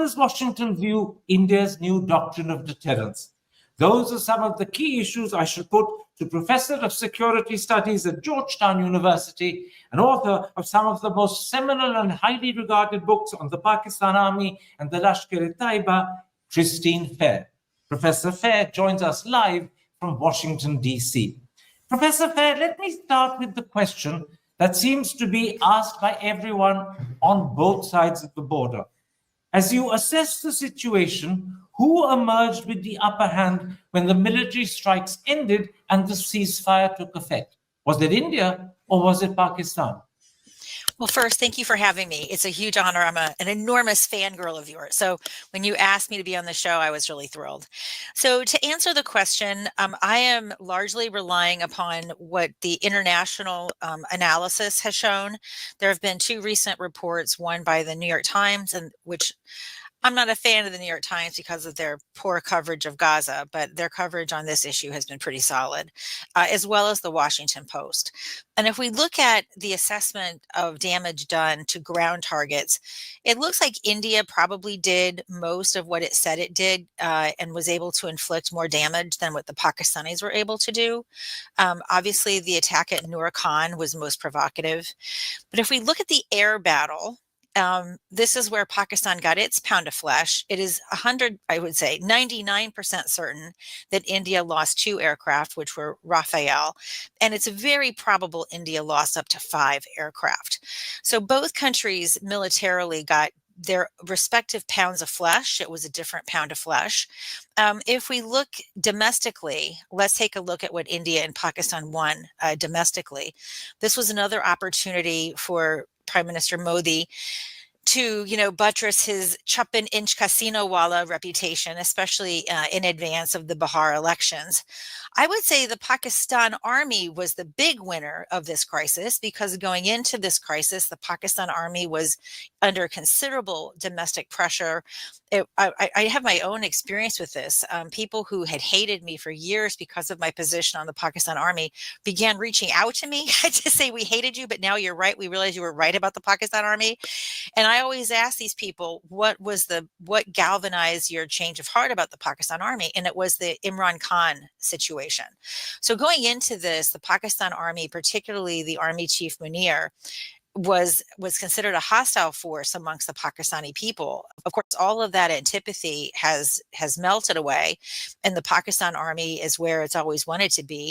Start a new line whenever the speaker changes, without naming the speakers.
does Washington view India's new doctrine of deterrence? Those are some of the key issues I shall put to Professor of Security Studies at Georgetown University and author of some of the most seminal and highly regarded books on the Pakistan Army and the Lashkar-e-Taiba, Christine Fair. Professor Fair joins us live from Washington, D.C. Professor Fair, let me start with the question that seems to be asked by everyone on both sides of the border. As you assess the situation, who emerged with the upper hand when the military strikes ended and the ceasefire took effect? Was it India or was it Pakistan?
Well, first, thank you for having me. It's a huge honor. I'm an enormous fangirl of yours. So when you asked me to be on the show, I was really thrilled. So to answer the question, I am largely relying upon what the international analysis has shown. There have been two recent reports, one by the New York Times, and which I'm not a fan of the New York Times because of their poor coverage of Gaza, but their coverage on this issue has been pretty solid, as well as the Washington Post. And if we look at the assessment of damage done to ground targets, it looks like India probably did most of what it said it did and was able to inflict more damage than what the Pakistanis were able to do. Obviously, the attack at Nur Khan was most provocative. But if we look at the air battle, this is where Pakistan got its pound of flesh. It is 99% certain that India lost 2 aircraft, which were Rafale, and it's very probable India lost up to 5 aircraft. So both countries militarily got their respective pounds of flesh. It was a different pound of flesh. If we look domestically, let's take a look at what India and Pakistan won domestically. This was another opportunity for Prime Minister Modi to, buttress his chuppin inch casino wala reputation, especially in advance of the Bihar elections. I would say the Pakistan Army was the big winner of this crisis because going into this crisis, the Pakistan Army was under considerable domestic pressure. I have my own experience with this. People who had hated me for years because of my position on the Pakistan Army began reaching out to me to say, we hated you, but now you're right. We realized you were right about the Pakistan Army. And I always ask these people, what galvanized your change of heart about the Pakistan Army? And it was the Imran Khan situation. So going into this, the Pakistan Army, particularly the Army Chief Munir, was considered a hostile force amongst the Pakistani people. Of course, all of that antipathy has melted away, and the Pakistan Army is where it's always wanted to be.